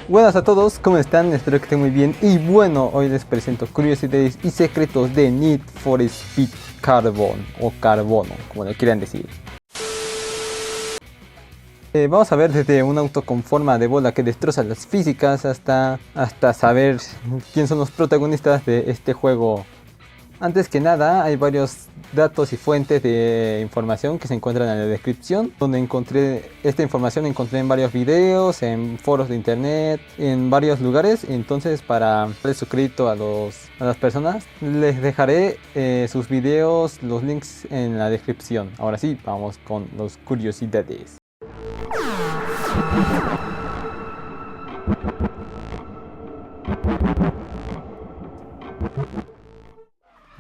Buenas a todos, ¿cómo están? Espero que estén muy bien. Y bueno, hoy les presento curiosidades y secretos de Need for Speed Carbon o Carbono, como le quieran decir. Vamos a ver desde un auto con forma de bola que destroza las físicas hasta saber quién son los protagonistas de este juego. Antes que nada, hay varios datos y fuentes de información que se encuentran en la descripción, donde encontré esta información, encontré en varios videos, en foros de internet, en varios lugares. Entonces, para darle su crédito a las personas, les dejaré sus videos, los links en la descripción. Ahora sí, vamos con las curiosidades.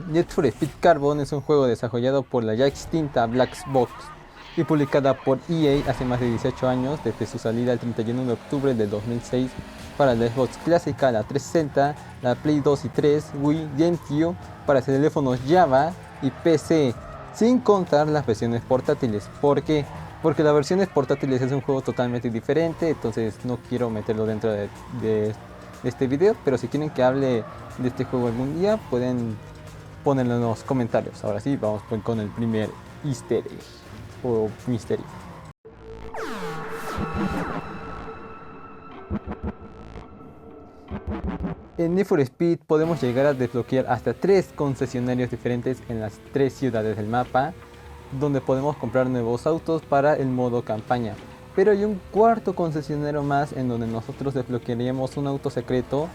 Need for Speed Carbon es un juego desarrollado por la ya extinta Black Box y publicada por EA hace más de 18 años, desde su salida el 31 de octubre de 2006 para la Xbox clásica, la 360, la Play 2 y 3, Wii, GameCube, para teléfonos Java y PC, sin contar las versiones portátiles. ¿Por qué? Porque las versiones portátiles es un juego totalmente diferente, entonces no quiero meterlo dentro de este video, pero si quieren que hable de este juego algún día, pueden ponerlo en los comentarios. Ahora sí, vamos con el primer easter egg o misterio. En Need for Speed podemos llegar a desbloquear hasta 3 concesionarios diferentes en las 3 ciudades del mapa, donde podemos comprar nuevos autos para el modo campaña. Pero hay un cuarto concesionario más en donde nosotros desbloquearíamos un auto secreto,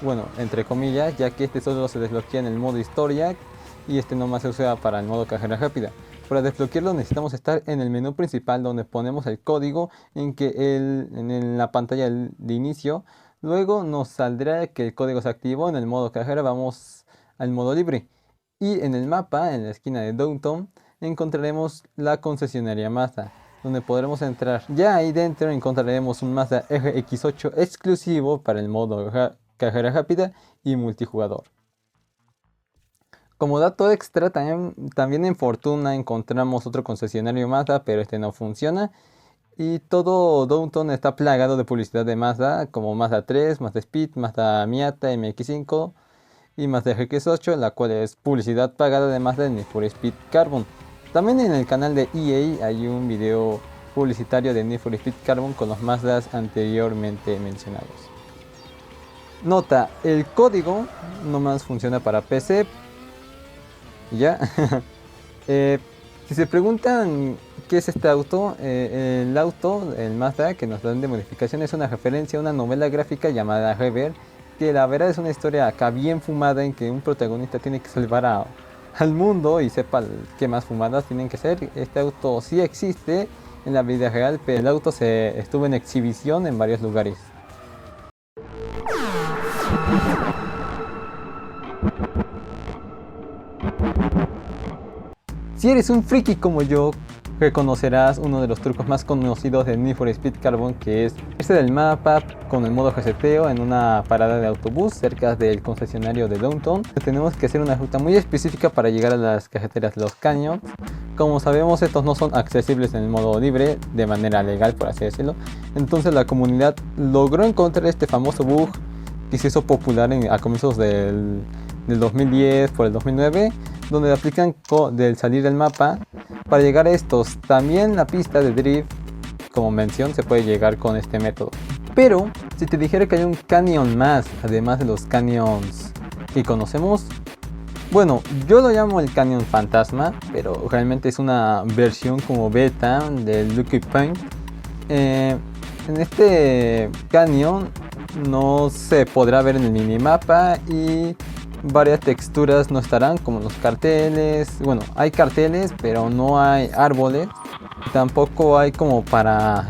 bueno, entre comillas, ya que este solo se desbloquea en el modo historia y este nomás se usa para el modo carrera rápida. Para desbloquearlo necesitamos estar en el menú principal, donde ponemos el código en la pantalla de inicio. Luego nos saldrá que el código se activó. En el modo carrera vamos al modo libre. Y en el mapa, en la esquina de Downtown, encontraremos la concesionaria Mazda, donde podremos entrar. Ya ahí dentro encontraremos un Mazda RX-8 exclusivo para el modo carrera rápida y multijugador. Como dato extra, también en Fortuna encontramos otro concesionario Mazda, pero este no funciona. Y todo Downtown está plagado de publicidad de Mazda, como Mazda 3, Mazda Speed, Mazda Miata, MX5 y Mazda RX-8, la cual es publicidad pagada de Mazda en Need for Speed Carbon. También en el canal de EA hay un video publicitario de Need for Speed Carbon con los Mazdas anteriormente mencionados. Nota, el código nomás funciona para PC. Ya. Si se preguntan qué es este auto, el Mazda que nos dan de modificación, es una referencia a una novela gráfica llamada Rever, que la verdad es una historia acá bien fumada en que un protagonista tiene que salvar al mundo y sepa qué más fumadas tienen que ser. Este auto sí existe en la vida real, pero el auto estuvo en exhibición en varios lugares. Si eres un friki como yo, reconocerás uno de los trucos más conocidos de Need for Speed Carbon, que es irse del mapa con el modo reseteo en una parada de autobús cerca del concesionario de Downtown. Tenemos que hacer una ruta muy específica para llegar a las carreteras de los Canyons. Como sabemos, estos no son accesibles en el modo libre de manera legal, por así decirlo. Entonces la comunidad logró encontrar este famoso bug que se hizo popular a comienzos del 2010 por el 2009, donde aplican del salir del mapa para llegar a estos. También la pista de drift, como mención, se puede llegar con este método. Pero si te dijera que hay un canyon más, además de los canyons que conocemos, bueno, yo lo llamo el Canyon Fantasma, pero realmente es una versión como beta del Lucky Point. En este canyon no se podrá ver en el minimapa y varias texturas no estarán, como los carteles. Bueno, hay carteles, pero no hay árboles. Tampoco hay como para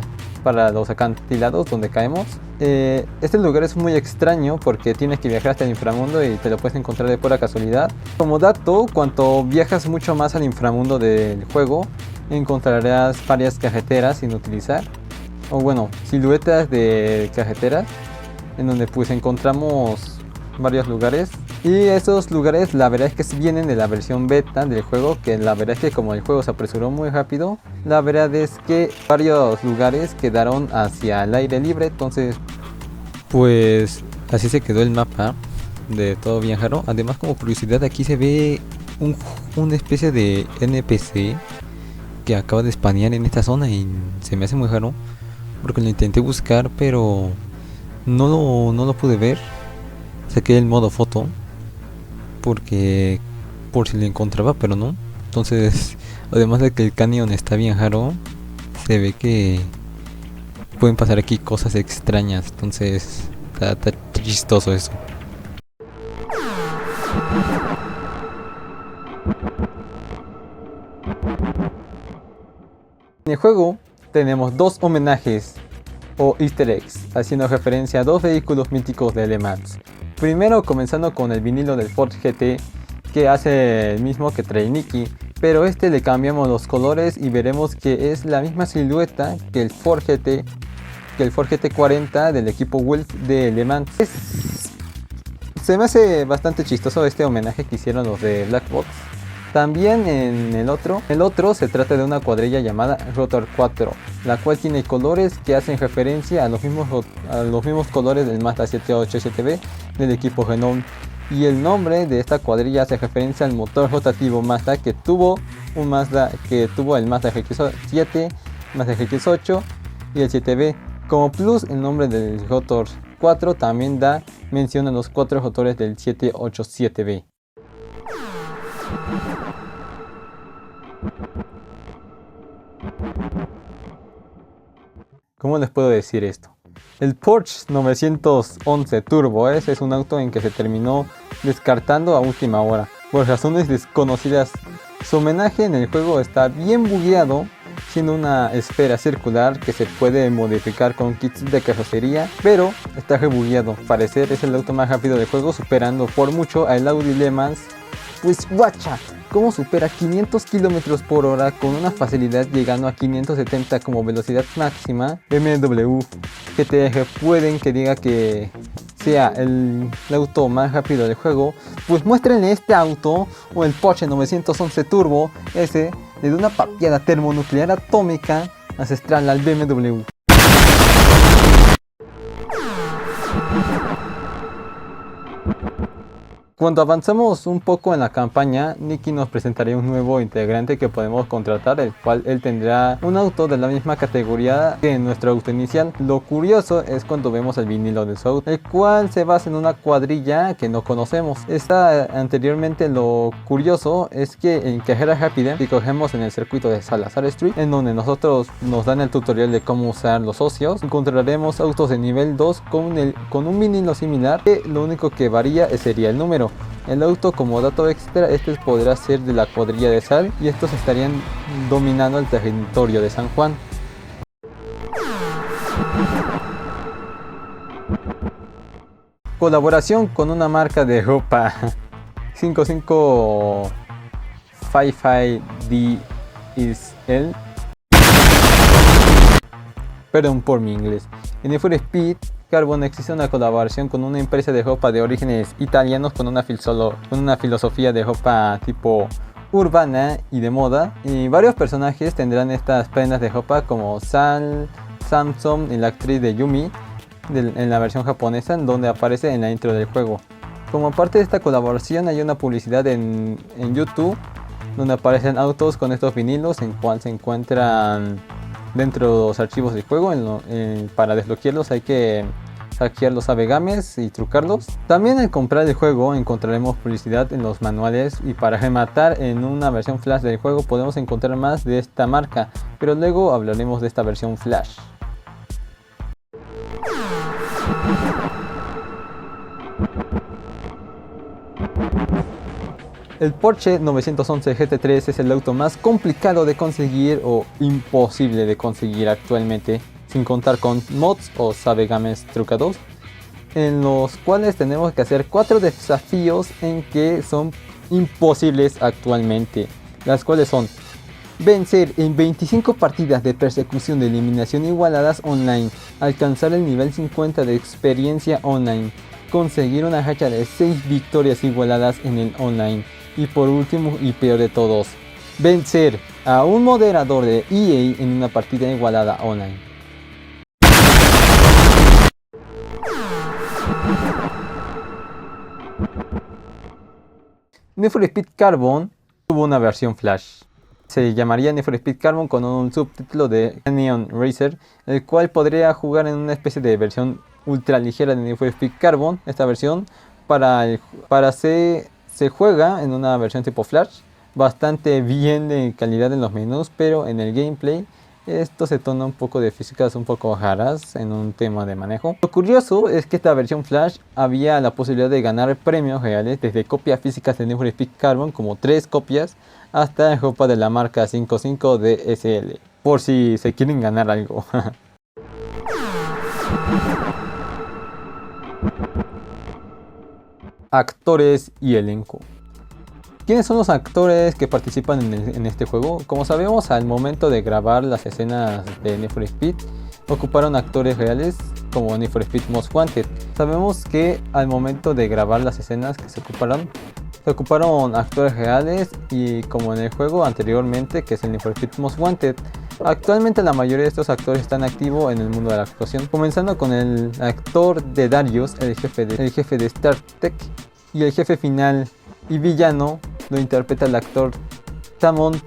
los acantilados donde caemos. Este lugar es muy extraño porque tienes que viajar hasta el inframundo y te lo puedes encontrar de pura casualidad. Como dato, cuando viajas mucho más al inframundo del juego, encontrarás varias carreteras sin utilizar, o bueno, siluetas de carreteras, en donde pues encontramos varios lugares. Y esos lugares la verdad es que vienen de la versión beta del juego, que la verdad es que como el juego se apresuró muy rápido, la verdad es que varios lugares quedaron hacia el aire libre. Entonces Pues así se quedó el mapa de todo bien raro. Además, como curiosidad, aquí se ve una especie de NPC que acaba de spanear en esta zona y se me hace muy raro porque lo intenté buscar pero no lo pude ver. Saqué el modo foto porque por si lo encontraba, pero no. Entonces, además de que el canyon está bien raro, se ve que pueden pasar aquí cosas extrañas. Entonces está chistoso eso. En el juego tenemos dos homenajes o easter eggs, haciendo referencia a dos vehículos míticos de Le Mans. Primero comenzando con el vinilo del Ford GT, que hace el mismo que trae Nicky, pero este le cambiamos los colores y veremos que es la misma silueta que el Ford GT 40 del equipo Wolf de Le Mans. Se me hace bastante chistoso este homenaje que hicieron los de Black Box. También en el otro se trata de una cuadrilla llamada Rotor 4, la cual tiene colores que hacen referencia a los mismos colores del Mazda 787B del equipo Renault. Y el nombre de esta cuadrilla hace referencia al motor rotativo Mazda que tuvo el Mazda RX-7, Mazda RX-8 y el 7B. Como plus, el nombre del Rotor 4 también da mención a los 4 rotores del 787B. ¿Cómo les puedo decir esto? El Porsche 911 Turbo S es un auto en que se terminó descartando a última hora, por razones desconocidas. Su homenaje en el juego está bien bugueado, siendo una esfera circular que se puede modificar con kits de carrocería, pero está rebugueado. Al parecer es el auto más rápido del juego, superando por mucho al Audi Le Mans. Pues guacha, cómo supera 500 km por hora con una facilidad llegando a 570 como velocidad máxima. BMW GTR pueden que diga que sea el auto más rápido del juego, pues muéstrenle este auto o el Porsche 911 Turbo S, le da una pateada termonuclear atómica ancestral al BMW. Cuando avanzamos un poco en la campaña, Nicky nos presentaría un nuevo integrante que podemos contratar, el cual él tendrá un auto de la misma categoría que en nuestro auto inicial. Lo curioso es cuando vemos el vinilo de su auto, el cual se basa en una cuadrilla que no conocemos. Anteriormente lo curioso es que en carrera rápida, si cogemos en el circuito de Salazar Street, en donde nosotros nos dan el tutorial de cómo usar los socios, encontraremos autos de nivel 2 con un vinilo similar, que lo único que varía sería el número. El auto, como dato extra, podrá ser de la cuadrilla de Sal y estos estarían dominando el territorio de San Juan. Colaboración con una marca de ropa 55DSL. Perdón por mi inglés. En Need for Speed Carbon existe una colaboración con una empresa de ropa de orígenes italianos con una filosofía de ropa tipo urbana y de moda. Y varios personajes tendrán estas prendas de ropa como Samsung y la actriz de Yumi en la versión japonesa, en donde aparece en la intro del juego. Como parte de esta colaboración hay una publicidad en YouTube donde aparecen autos con estos vinilos, en cual se encuentran dentro de los archivos del juego. Para desbloquearlos hay que hackear los AVGames y trucarlos. También al comprar el juego encontraremos publicidad en los manuales, y para rematar, en una versión flash del juego podemos encontrar más de esta marca, pero luego hablaremos de esta versión flash. El Porsche 911 GT3 es el auto más complicado de conseguir o imposible de conseguir actualmente, sin contar con mods o sabegames trucados, en los cuales tenemos que hacer 4 desafíos en que son imposibles actualmente, las cuales son: vencer en 25 partidas de persecución de eliminación igualadas online, alcanzar el nivel 50 de experiencia online, conseguir una racha de 6 victorias igualadas en el online, y por último y peor de todos, vencer a un moderador de EA en una partida igualada online. Need for Speed Carbon tuvo una versión Flash. Se llamaría Need for Speed Carbon con un subtítulo de Canyon Racer, el cual podría jugar en una especie de versión ultra ligera de Need for Speed Carbon. Esta versión se juega en una versión tipo Flash, bastante bien de calidad en los menús, pero en el gameplay esto se torna un poco de físicas un poco raras en un tema de manejo. Lo curioso es que esta versión Flash había la posibilidad de ganar premios reales, desde copias físicas de Need for Speed Carbon, como 3 copias, hasta ropa de la marca 55 DSL, por si se quieren ganar algo. Actores y elenco. ¿Quiénes son los actores que participan en este juego? Como sabemos, al momento de grabar las escenas de Need for Speed, ocuparon actores reales como Need for Speed Most Wanted. Sabemos que al momento de grabar las escenas que se ocuparon actores reales, y como en el juego anteriormente, que es el Need for Speed Most Wanted. Actualmente la mayoría de estos actores están activos en el mundo de la actuación, comenzando con el actor de Darius, el jefe de StarTech, y el jefe final y villano lo interpreta el actor Tamon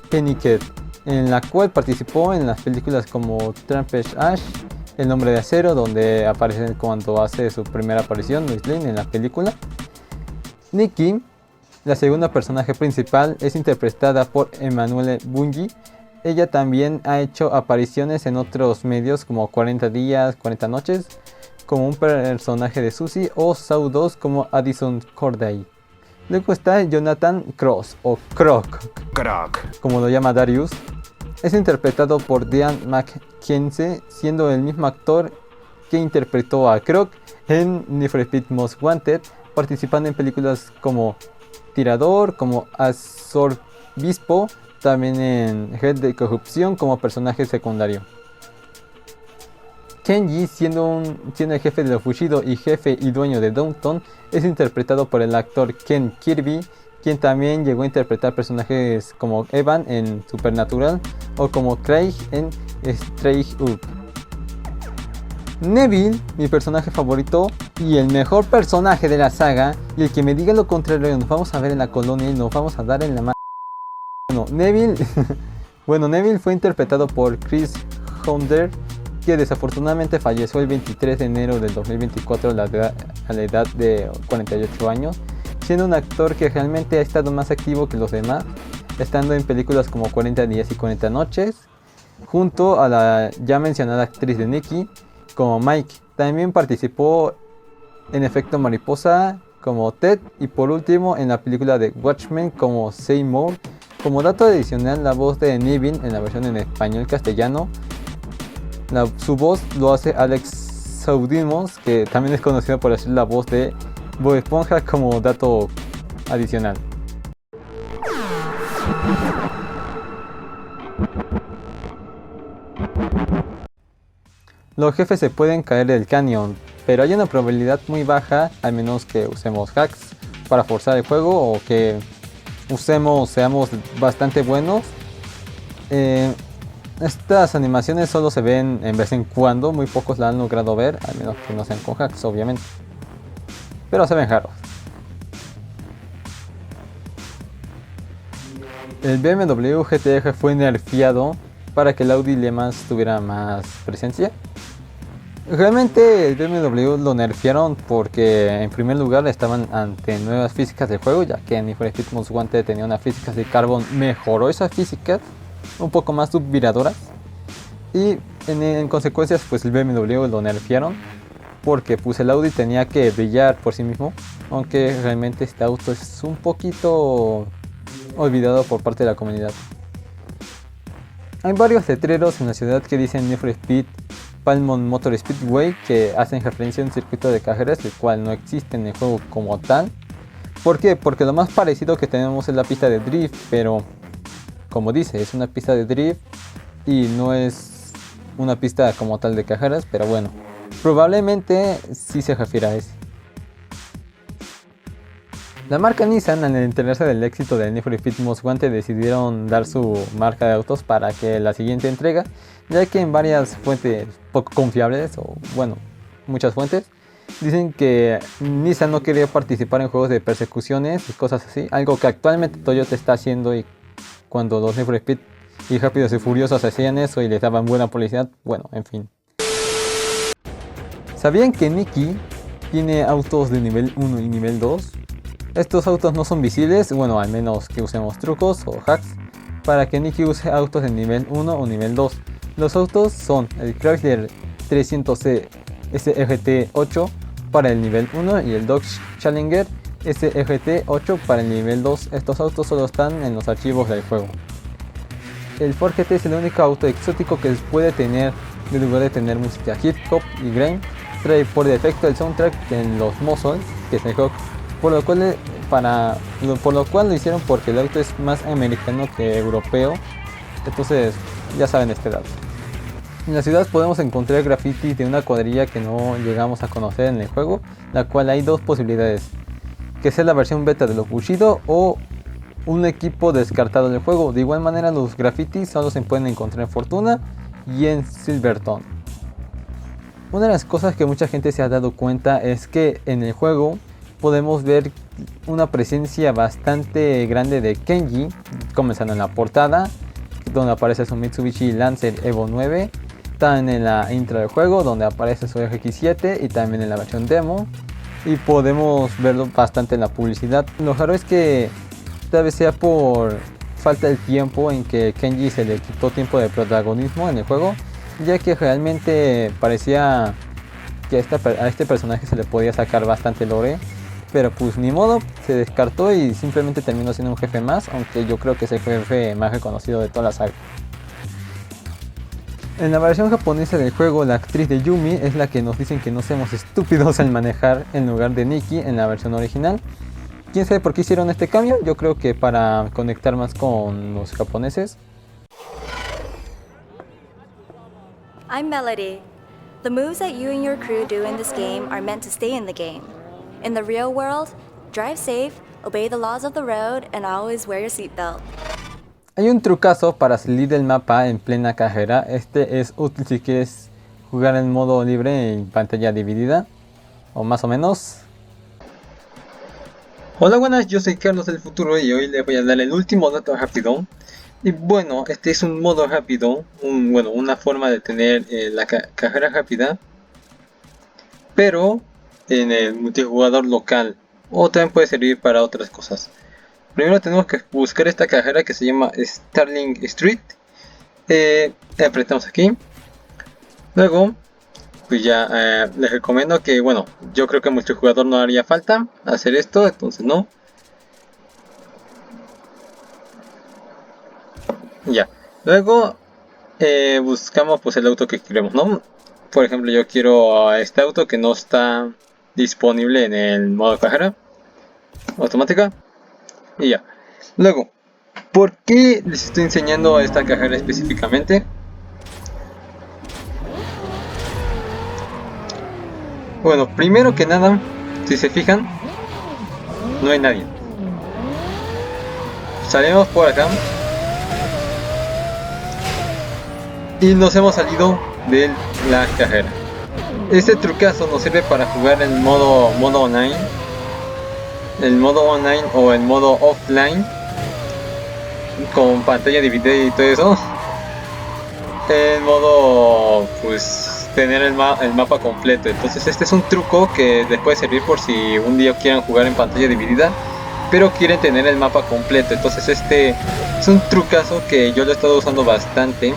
Pennyket, en la cual participó en las películas como Rampage Ash, El Hombre de Acero, donde aparece cuando hace su primera aparición Lois Lane en la película. Nikki, la segunda personaje principal, es interpretada por Emmanuelle Bungi. Ella también ha hecho apariciones en otros medios como 40 días, 40 noches, como un personaje de Susie, o Saw 2 como Addison Corday. Luego está Jonathan Cross, o Croc, como lo llama Darius. Es interpretado por Dean McKenzie, siendo el mismo actor que interpretó a Croc en Need for Speed Most Wanted, participando en películas como Tirador, como Azorbispo, también en Red de Corrupción como personaje secundario. Kenji, siendo el jefe de los Bushido y jefe y dueño de Downton, es interpretado por el actor Ken Kirby, quien también llegó a interpretar personajes como Evan en Supernatural o como Craig en Stray Up. Neville, mi personaje favorito y el mejor personaje de la saga, y el que me diga lo contrario nos vamos a ver en la colonia y nos vamos a dar en la mano. Neville fue interpretado por Chris Hunter, que desafortunadamente falleció el 23 de enero del 2024 a la edad de 48 años, siendo un actor que realmente ha estado más activo que los demás, estando en películas como 40 días y 40 noches, junto a la ya mencionada actriz de Nikki, como Mike. También participó en Efecto Mariposa como Ted, y por último en la película de Watchmen como Seymour. Como dato adicional, la voz de Neville en la versión en español castellano, su voz lo hace Alex Saudimos, que también es conocido por hacer la voz de Bob Esponja, como dato adicional. Los jefes se pueden caer del cañón, pero hay una probabilidad muy baja, al menos que usemos hacks para forzar el juego, o que seamos bastante buenos. Estas animaciones solo se ven en vez en cuando, muy pocos la han logrado ver, al menos que no sean con hacks, obviamente, pero se ven raros. El BMW GTR fue nerfeado para que el Audi Le Mans tuviera más presencia. Realmente el BMW lo nerfearon porque en primer lugar estaban ante nuevas físicas del juego, ya que Need for Speed Most Wanted tenía unas físicas de Carbon, mejoró esas físicas un poco más subviradoras, y en consecuencia pues el BMW lo nerfearon porque pues el Audi tenía que brillar por sí mismo, aunque realmente este auto es un poquito olvidado por parte de la comunidad. Hay varios letreros en la ciudad que dicen Need for Speed Palmon Motor Speedway, que hacen referencia a un circuito de carreras, el cual no existe en el juego como tal. ¿Por qué? Porque lo más parecido que tenemos es la pista de drift, pero como dice, es una pista de drift y no es una pista como tal de carreras, pero bueno, probablemente sí se refiere a ese. La marca Nissan, al enterarse del éxito de Need for Speed Most Wanted, decidieron dar su marca de autos para que la siguiente entrega, ya que en varias fuentes poco confiables, o bueno, muchas fuentes, Dicen que Nissan no quería participar en juegos de persecuciones y cosas así, algo que actualmente Toyota está haciendo, y cuando los Need for Speed y Rápidos y Furiosos hacían eso y les daban buena publicidad, bueno, en fin. ¿Sabían que Nikki tiene autos de nivel 1 y nivel 2? Estos autos no son visibles, bueno, al menos que usemos trucos o hacks para que Nikki use autos de nivel 1 o nivel 2. Los autos son el Chrysler 300C SRT8 para el nivel 1 y el Dodge Challenger SRT8 para el nivel 2. Estos autos solo están en los archivos del juego. El Ford GT es el único auto exótico que puede tener, en lugar de tener música hip hop y grime, trae por defecto el soundtrack en los muzzles, que es el rock, por lo cual lo hicieron porque el auto es más americano que europeo. Entonces ya saben este dato. En la ciudad podemos encontrar graffiti de una cuadrilla que no llegamos a conocer en el juego, la cual hay dos posibilidades: que sea la versión beta de los Bushido o un equipo descartado del juego. De igual manera, los grafitis solo se pueden encontrar en Fortuna y en Silverton. Una de las cosas que mucha gente se ha dado cuenta es que en el juego podemos ver una presencia bastante grande de Kenji, comenzando en la portada, donde aparece su Mitsubishi Lancer Evo 9, también en la intro del juego, donde aparece su RX-7, y también en la versión demo, y podemos verlo bastante en la publicidad. Lo raro es que tal vez sea por falta de tiempo en que Kenji se le quitó tiempo de protagonismo en el juego, ya que realmente parecía que a este personaje se le podía sacar bastante lore, pero pues ni modo, se descartó y simplemente terminó siendo un jefe más, aunque yo creo que es el jefe más reconocido de toda la saga. En la versión japonesa del juego, la actriz de Yumi es la que nos dicen que no seamos estúpidos al manejar en lugar de Nikki en la versión original. ¿Quién sabe por qué hicieron este cambio? Yo creo que para conectar más con los japoneses. I'm Melody. The moves that you and your crew do in this game are meant to stay in the game. In the real world, drive safe, obey the laws of the road, and always wear your seatbelt. Hay un trucazo para salir del mapa en plena carrera. Este es útil si quieres jugar en modo libre en pantalla dividida, o más o menos. Hola, buenas, yo soy Carlos del futuro y hoy les voy a dar el último dato rápido. Y bueno, este es un modo rápido, una forma de tener la carrera rápida, pero en el multijugador local, o también puede servir para otras cosas. Primero tenemos que buscar esta carrera que se llama Starling Street. Apretamos aquí. Luego, pues ya les recomiendo que, yo creo que a multijugador no haría falta hacer esto, entonces no. Ya. Luego buscamos pues el auto que queremos, ¿no? Por ejemplo, yo quiero este auto que no está disponible en el modo carrera automática. Y ya. Luego, ¿por qué les estoy enseñando esta carrera específicamente? Bueno, primero que nada, si se fijan, no hay nadie. Salimos por acá y nos hemos salido de la carrera. Este trucazo nos sirve para jugar en modo online, el modo online o el modo offline, con pantalla dividida y todo eso. El modo, pues, tener el mapa completo. Entonces este es un truco que les puede servir por si un día quieran jugar en pantalla dividida, pero quieren tener el mapa completo. Entonces este es un trucazo que yo lo he estado usando bastante.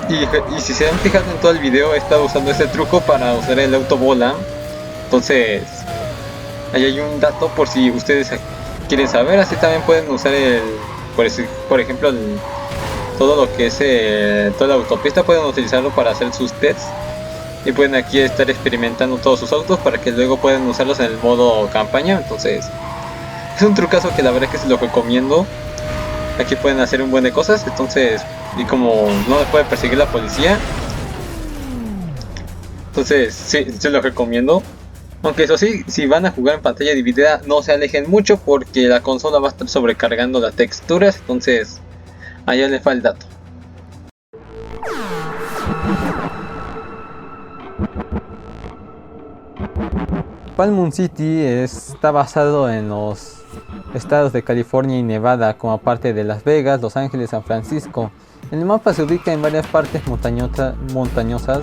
Y si se han fijado en todo el video, he estado usando este truco para usar el auto bola. Entonces ahí hay un dato por si ustedes quieren saber. Así también pueden usar por ejemplo, todo lo que es toda la autopista, pueden utilizarlo para hacer sus tests. Y pueden aquí estar experimentando todos sus autos para que luego puedan usarlos en el modo campaña. Entonces es un trucazo que la verdad que se lo recomiendo. Aquí pueden hacer un buen de cosas. Entonces, y como no les puede perseguir la policía, entonces sí, se lo recomiendo. Aunque eso sí, si van a jugar en pantalla dividida, no se alejen mucho porque la consola va a estar sobrecargando las texturas. Entonces allá les va el dato. Palm Moon City está basado en los estados de California y Nevada, como parte de Las Vegas, Los Ángeles, San Francisco. El mapa se ubica en varias partes montañosas,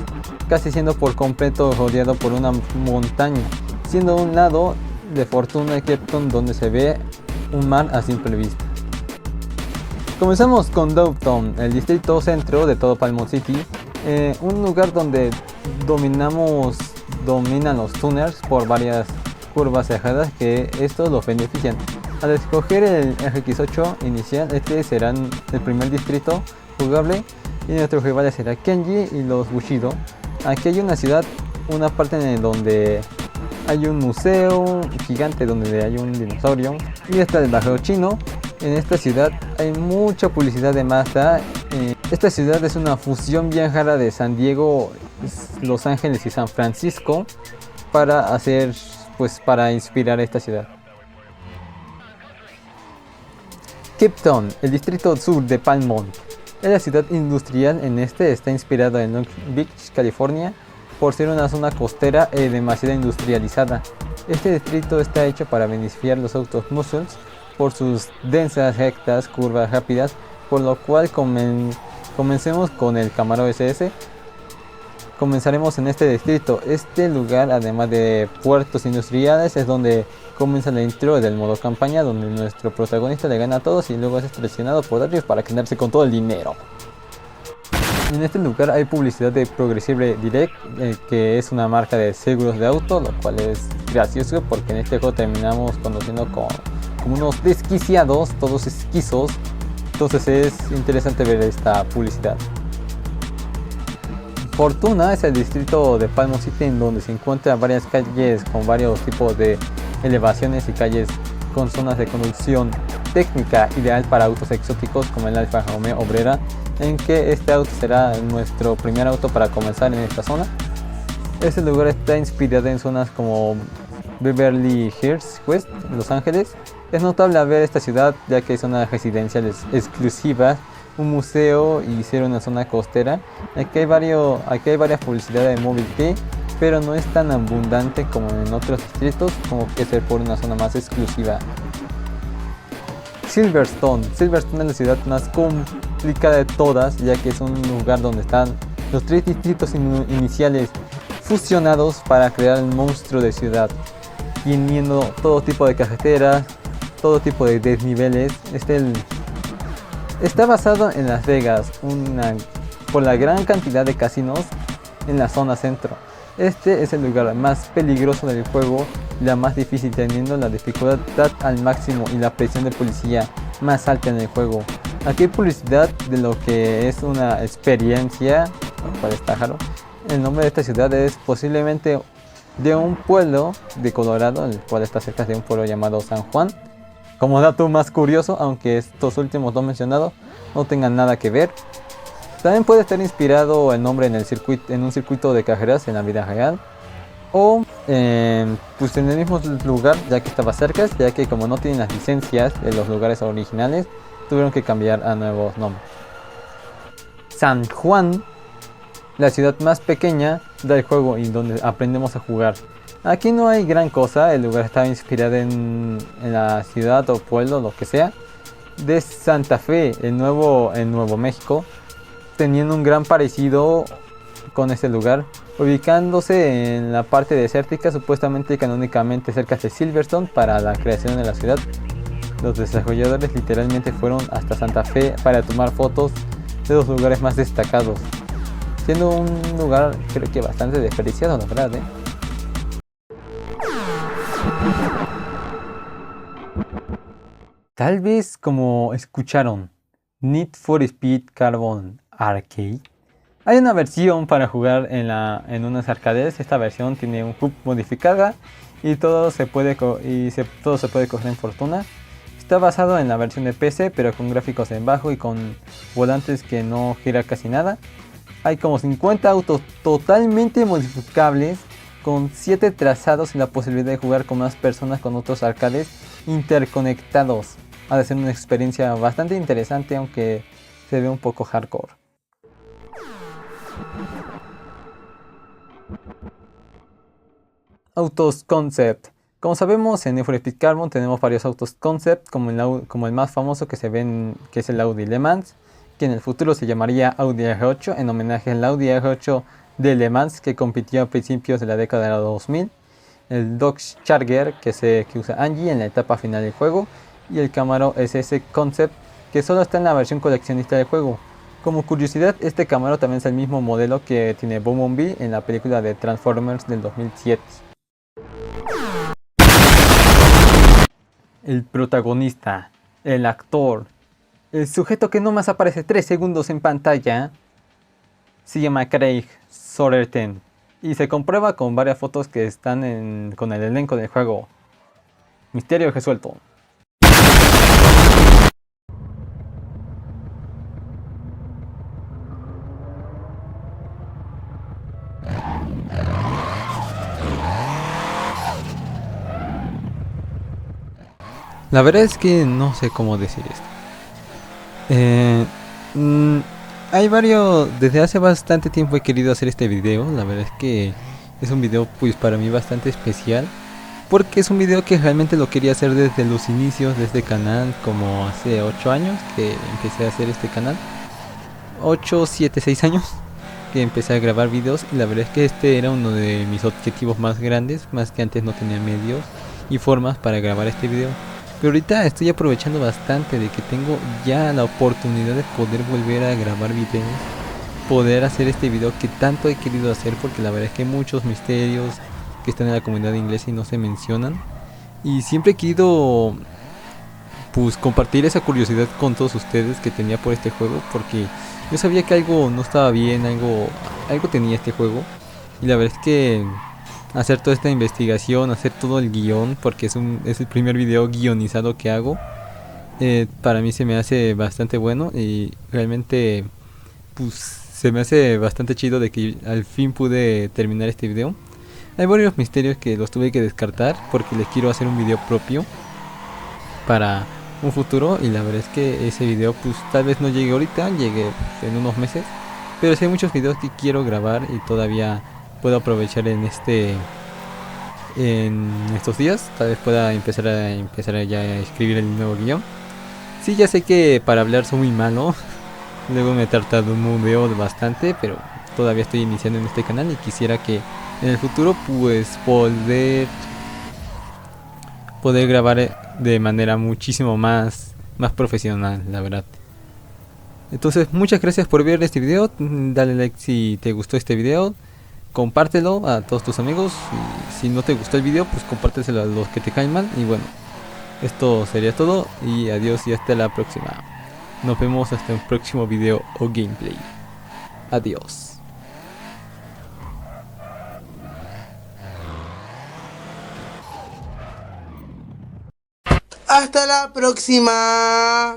casi siendo por completo rodeado por una montaña, siendo un lado de Fortuna y Krypton donde se ve un mar a simple vista. Comenzamos con Downtown, el distrito centro de todo Palm Moon City, un lugar donde dominan los tuners por varias curvas cerradas que estos los benefician. Al escoger el RX8 inicial, este será el primer distrito jugable y nuestros rivales será Kenji y los Bushido. Aquí hay una ciudad, una parte en donde hay un museo gigante donde hay un dinosaurio y está el barrio chino. En esta ciudad hay mucha publicidad de Mazda. Esta ciudad es una fusión bien rara de San Diego, Los Ángeles y San Francisco para inspirar esta ciudad. Krypton, el distrito sur de Palm Moon. Es la ciudad industrial está inspirado en Long Beach, California, por ser una zona costera demasiado industrializada. Este distrito está hecho para beneficiar los autos muscles por sus densas rectas, curvas rápidas, por lo cual comencemos con el Camaro SS. Comenzaremos en este distrito. Este lugar, además de puertos industriales, es donde comienza la intro del modo campaña, donde nuestro protagonista le gana a todos y luego es traicionado por ellos para quedarse con todo el dinero. En este lugar hay publicidad de Progressive Direct, que es una marca de seguros de auto, lo cual es gracioso porque en este juego terminamos conociendo como unos desquiciados, todos esquizos. Entonces es interesante ver esta publicidad. Fortuna es el distrito de Palm Moon City en donde se encuentran varias calles con varios tipos de elevaciones y calles con zonas de conducción técnica ideal para autos exóticos como el Alfa Romeo Obrera, en que este auto será nuestro primer auto para comenzar en esta zona. Este lugar está inspirado en zonas como Beverly Hills West, Los Ángeles. Es notable ver esta ciudad ya que es una residencial exclusiva, un museo y ser una zona costera. Aquí hay varias publicidades de Mobility, pero no es tan abundante como en otros distritos, como que ser por una zona más exclusiva. Silverstone es la ciudad más complicada de todas, ya que es un lugar donde están los tres distritos iniciales fusionados para crear el monstruo de ciudad, teniendo todo tipo de carreteras, todo tipo de desniveles. Está basado en Las Vegas, por la gran cantidad de casinos en la zona centro. Este es el lugar más peligroso del juego y la más difícil, teniendo la dificultad al máximo y la presión de policía más alta en el juego. Aquí hay publicidad de lo que es una experiencia, para destacarlo. El nombre de esta ciudad es posiblemente de un pueblo de Colorado, el cual está cerca de un pueblo llamado San Juan. Como dato más curioso, aunque estos últimos dos mencionados no tengan nada que ver. También puede estar inspirado el nombre en un circuito de carreras en la vida real. O pues en el mismo lugar, ya que estaba cerca, ya que como no tienen las licencias de los lugares originales, tuvieron que cambiar a nuevos nombres. San Juan, la ciudad más pequeña del juego y donde aprendemos a jugar. Aquí no hay gran cosa, el lugar está inspirado en la ciudad o pueblo, lo que sea, de Santa Fe, en Nuevo México, teniendo un gran parecido con este lugar, ubicándose en la parte desértica, supuestamente y canónicamente cerca de Silverstone para la creación de la ciudad. Los desarrolladores literalmente fueron hasta Santa Fe para tomar fotos de los lugares más destacados, siendo un lugar creo que bastante desperdiciado, la verdad, Tal vez como escucharon Need for Speed Carbon Arcade, hay una versión para jugar en unas arcades. Esta versión tiene un hub modificada y todo se puede correr en Fortuna. Está basado en la versión de PC, pero con gráficos en bajo y con volantes que no gira casi nada. Hay como 50 autos totalmente modificables, con 7 trazados y la posibilidad de jugar con más personas con otros arcades interconectados. Ha de ser una experiencia bastante interesante, aunque se ve un poco hardcore. Autos Concept. Como sabemos, en Need for Speed Carbon tenemos varios autos concept, como el más famoso que se ven, que es el Audi Le Mans, que en el futuro se llamaría Audi R8 en homenaje al Audi R8 de Le Mans que compitió a principios de la década de los 2000, el Dodge Charger que usa Angie en la etapa final del juego, y el Camaro SS Concept que solo está en la versión coleccionista del juego. Como curiosidad, este Camaro también es el mismo modelo que tiene Bumblebee en la película de Transformers del 2007. El protagonista, el actor, el sujeto que no más aparece 3 segundos en pantalla, se llama Craig Soderton y se comprueba con varias fotos que están con el elenco del juego. Misterio resuelto. La verdad es que no sé cómo decir esto. Hay desde hace bastante tiempo he querido hacer este video. La verdad es que es un video pues para mí bastante especial, porque es un video que realmente lo quería hacer desde los inicios de este canal, como hace 8 años que empecé a hacer este canal. 8, 7, 6 años que empecé a grabar videos, y la verdad es que este era uno de mis objetivos más grandes, más que antes no tenía medios y formas para grabar este video. Pero ahorita estoy aprovechando bastante de que tengo ya la oportunidad de poder volver a grabar videos, poder hacer este video que tanto he querido hacer, porque la verdad es que hay muchos misterios que están en la comunidad inglesa y no se mencionan, y siempre he querido pues compartir esa curiosidad con todos ustedes que tenía por este juego, porque yo sabía que algo no estaba bien, algo tenía este juego, y la verdad es que hacer toda esta investigación, hacer todo el guión, porque es el primer video guionizado que hago, para mí se me hace bastante bueno, y realmente pues se me hace bastante chido de que al fin pude terminar este video. Hay varios misterios que los tuve que descartar porque les quiero hacer un video propio para un futuro, y la verdad es que ese video pues tal vez no llegue ahorita, llegue en unos meses, pero sí hay muchos videos que quiero grabar y todavía puedo aprovechar en estos días. Tal vez pueda empezar ya a escribir el nuevo guión. Sí, ya sé que para hablar soy muy malo. Luego me tartamudeo bastante, pero todavía estoy iniciando en este canal y quisiera que en el futuro pues poder grabar de manera muchísimo más profesional, la verdad. Entonces, muchas gracias por ver este video. Dale like si te gustó este video, compártelo a todos tus amigos, y si no te gustó el video pues compárteselo a los que te caen mal. Y bueno, esto sería todo, y adiós y hasta la próxima. Nos vemos hasta el próximo video o gameplay. Adiós. Hasta la próxima.